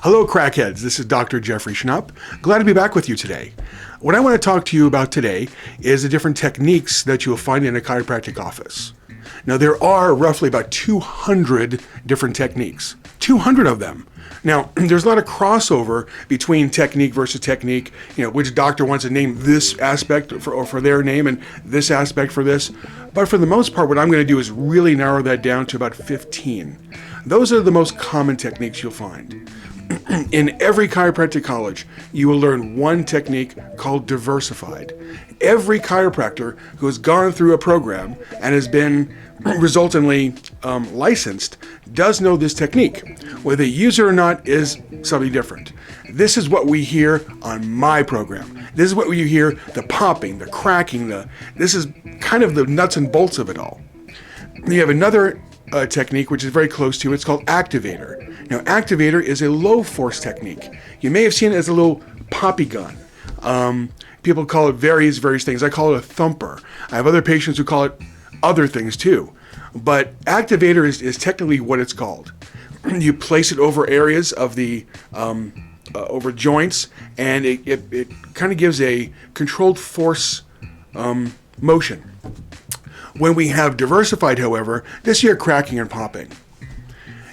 Hello, Krackheads. This is Dr. Jeffrey Schnapp. Glad to be back with you today. What I want to talk to you about today is the different techniques that you will find in a chiropractic office. Now, there are roughly about 200 different techniques, 200 of them. Now, there's a lot of crossover between technique versus technique, which doctor wants to name this aspect for their name and this aspect for this. But for the most part, what I'm going to do is really narrow that down to about 15. Those are the most common techniques you'll find. In every chiropractic college, you will learn one technique called diversified. Every chiropractor who has gone through a program and has been resultantly licensed does know this technique. Whether they use it or not is something different. This is what we hear on my program. This is what you hear, the popping, the cracking, this is kind of the nuts and bolts of it all. You have another technique which is very close to it. It's called Activator. Now, Activator is a low force technique. You may have seen it as a little poppy gun. People call it various things. I call it a thumper. I have other patients who call it other things too. But Activator is technically what it's called. You place it over areas of the over joints, and it kind of gives a controlled force motion. When we have diversified, however, this year cracking and popping.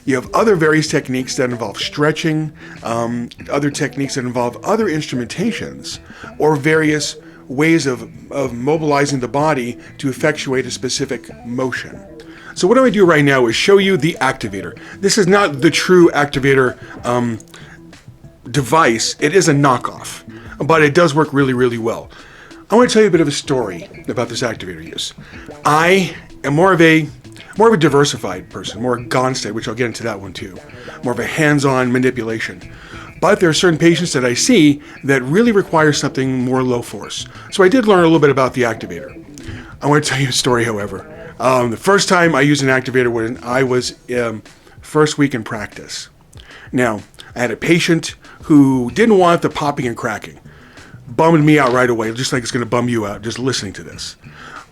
You have other various techniques that involve stretching, other techniques that involve other instrumentations, or various ways of mobilizing the body to effectuate a specific motion. So what I'm going to do right now is show you the Activator. This is not the true Activator device. It is a knockoff, but it does work really, really well. I want to tell you a bit of a story about this Activator use. I am more of a diversified person, more a Gonstead, which I'll get into that one too. More of a hands-on manipulation. But there are certain patients that I see that really require something more low force. So I did learn a little bit about the Activator. I want to tell you a story, however. The first time I used an Activator when I was first week in practice. Now, I had a patient who didn't want the popping and cracking. Bummed me out right away, just like it's going to bum you out just listening to this.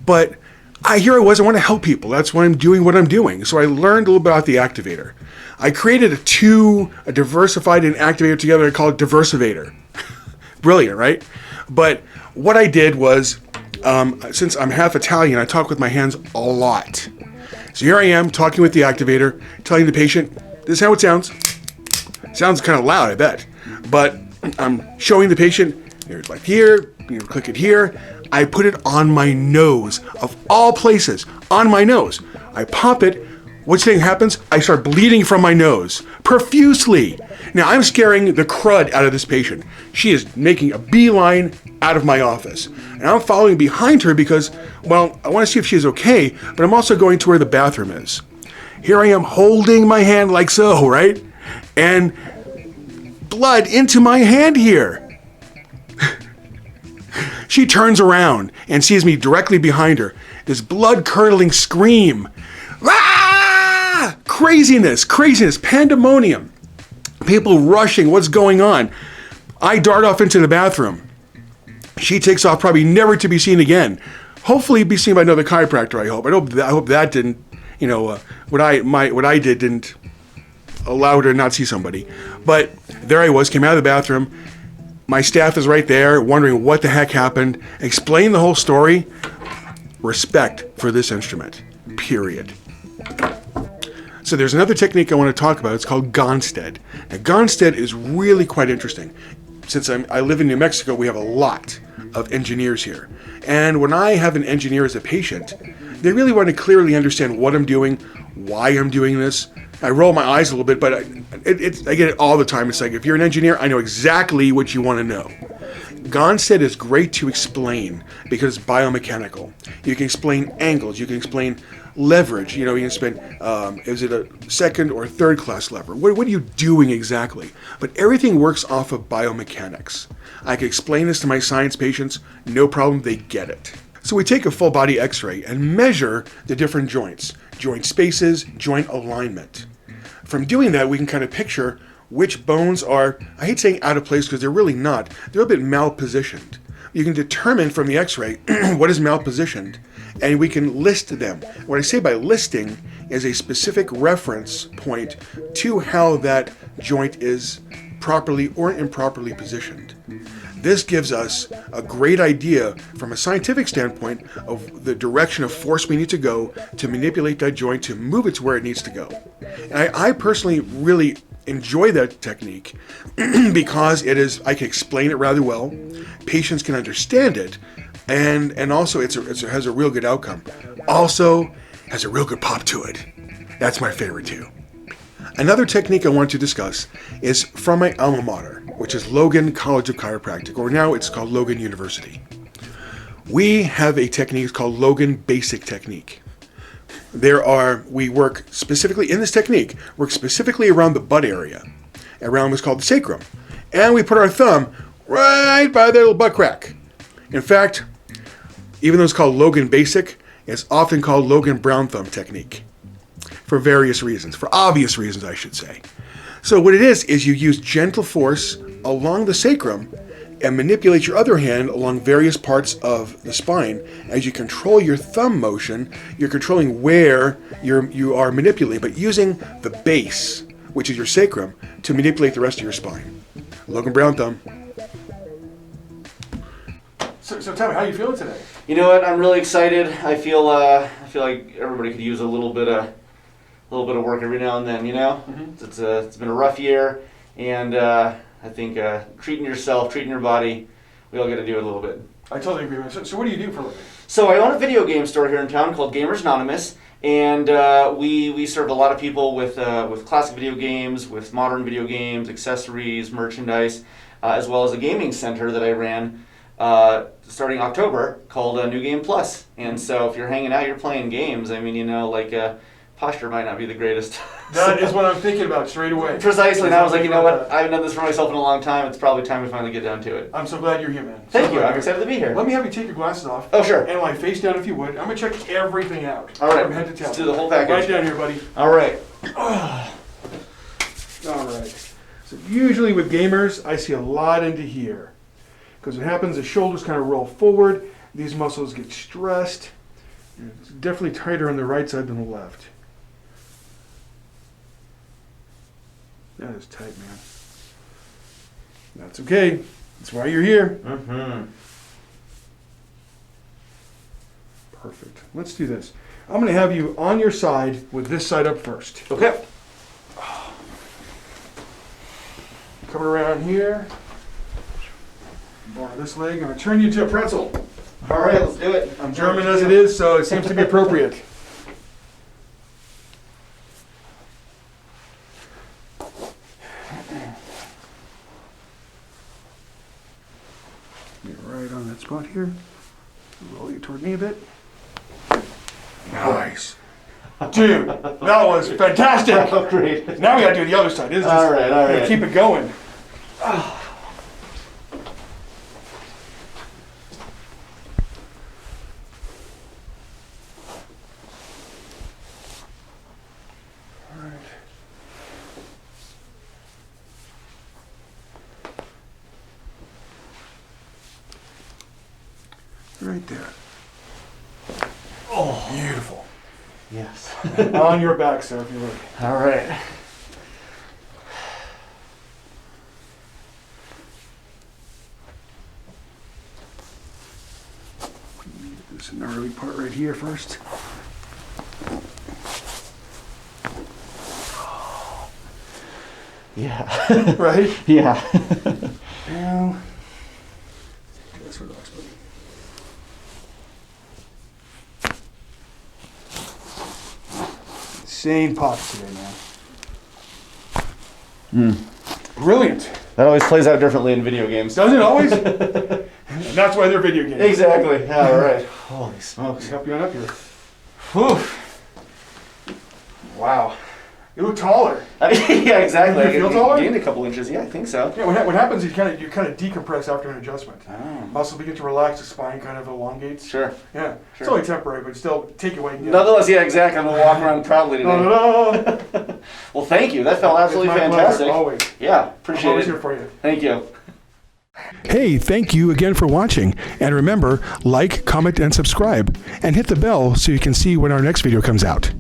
But I want to help people. That's why I'm doing what I'm doing. So I learned a little bit about the Activator. I created a diversified and Activator together. I call it Diversivator. Brilliant, right? But what I did was, since I'm half Italian, I talk with my hands a lot. So here I am talking with the Activator, telling the patient, this is how it sounds. Sounds kind of loud, I bet. But I'm showing the patient, here's like here, click it here. I put it on my nose, of all places, on my nose. I pop it. What thing happens? I start bleeding from my nose, profusely. Now, I'm scaring the crud out of this patient. She is making a beeline out of my office. And I'm following behind her because, well, I want to see if she's okay, but I'm also going to where the bathroom is. Here I am holding my hand like so, right? And blood into my hand here. She turns around and sees me directly behind her. This blood-curdling scream. Ah! Craziness, pandemonium. People rushing, what's going on? I dart off into the bathroom. She takes off, probably never to be seen again. Hopefully be seen by another chiropractor, I hope. I hope that didn't, what I did didn't allow her to not see somebody. But there I was, came out of the bathroom. My staff is right there wondering what the heck happened. Explain the whole story. Respect for this instrument, period. So there's another technique I want to talk about. It's called Gonstead. Now, Gonstead is really quite interesting. Since I live in New Mexico, we have a lot of engineers here. And when I have an engineer as a patient, they really want to clearly understand what I'm doing, why I'm doing this. I roll my eyes a little bit, but I get it all the time. It's like, if you're an engineer, I know exactly what you want to know. Gonstead is great to explain because it's biomechanical. You can explain angles. You can explain leverage. You can explain, is it a second or third class lever? What are you doing exactly? But everything works off of biomechanics. I can explain this to my science patients. No problem. They get it. So we take a full body x-ray and measure the different joints, joint spaces, joint alignment. From doing that, we can kind of picture which bones are, I hate saying out of place because they're really not. They're a bit malpositioned. You can determine from the x-ray what is malpositioned, and we can list them. What I say by listing is a specific reference point to how that joint is properly or improperly positioned. This gives us a great idea from a scientific standpoint of the direction of force we need to go to manipulate that joint to move it to where it needs to go. And I personally really enjoy that technique because I can explain it rather well, patients can understand it, and also it has a real good outcome. Also has a real good pop to it. That's my favorite too. Another technique I want to discuss is from my alma mater, which is Logan College of Chiropractic, or now it's called Logan University. We have a technique called Logan Basic Technique. We work specifically in this technique, around the butt area, around what's called the sacrum. And we put our thumb right by the little butt crack. In fact, even though it's called Logan Basic, it's often called Logan Brown Thumb Technique. For various reasons, for obvious reasons, I should say. So what it is you use gentle force along the sacrum and manipulate your other hand along various parts of the spine. As you control your thumb motion, you're controlling where you are manipulating, but using the base, which is your sacrum, to manipulate the rest of your spine. Logan Brown Thumb. So tell me, how are you feeling today? You know what? I'm really excited. I feel like everybody could use a little bit of work every now and then, you know? Mm-hmm. It's been a rough year, and I think treating yourself, treating your body, we all got to do it a little bit. I totally agree. So what do you do for a living? So I own a video game store here in town called Gamers Anonymous, and we serve a lot of people with classic video games, with modern video games, accessories, merchandise, as well as a gaming center that I ran starting October called New Game Plus. And so if you're hanging out, you're playing games. I mean, you know, like posture might not be the greatest. That is what I'm thinking about straight away. Precisely. And I was like, you know what? I haven't done this for myself in a long time. It's probably time to finally get down to it. I'm so glad you're here, man. Thank you. I'm excited to be here. Let me have you take your glasses off. Oh, sure. And lie face down if you would. I'm going to check everything out. All right. From head to tail. Let's do the whole package. Right down here, buddy. All right. All right. So usually with gamers, I see a lot into here. Because what happens, the shoulders kind of roll forward. These muscles get stressed. It's definitely tighter on the right side than the left. That is tight, man. That's okay. That's why you're here. Mm-hmm. Perfect. Let's do this. I'm going to have you on your side with this side up first. Okay. Coming around here. Bar this leg. I'm going to turn you into a pretzel. All right, let's do it. I'm German as it is, so it seems to be appropriate. Get right on that spot here. Roll you toward me a bit. Nice. Dude, that was fantastic. Oh, great. Now we got to do the other side. All right. Keep it going. Right there. Oh, beautiful. Yes. On your back, sir, if you would. All right. This gnarly part right here first. Yeah. Right? Yeah. Now, that's relax, buddy. Insane pops today, man. Brilliant. That always plays out differently in video games. Doesn't it always? And that's why they're video games. Exactly. Yeah, all right. Holy smokes. Help you on up here. Whew. Wow. You look taller. Yeah, exactly. You feel taller? Gained a couple inches. Yeah, I think so. Yeah, what happens is you kind of decompress after an adjustment. Oh. Muscles begin to relax, the spine kind of elongates. Sure. Yeah. Sure. It's only temporary, but still take it away. Nonetheless, yeah, exactly. I'm going to walk around proudly today. No. Well, thank you. That felt absolutely fantastic. Pleasure, always. Yeah, appreciate I'm always it. here for you. Thank you. Hey, thank you again for watching. And remember, like, comment, and subscribe. And hit the bell so you can see when our next video comes out.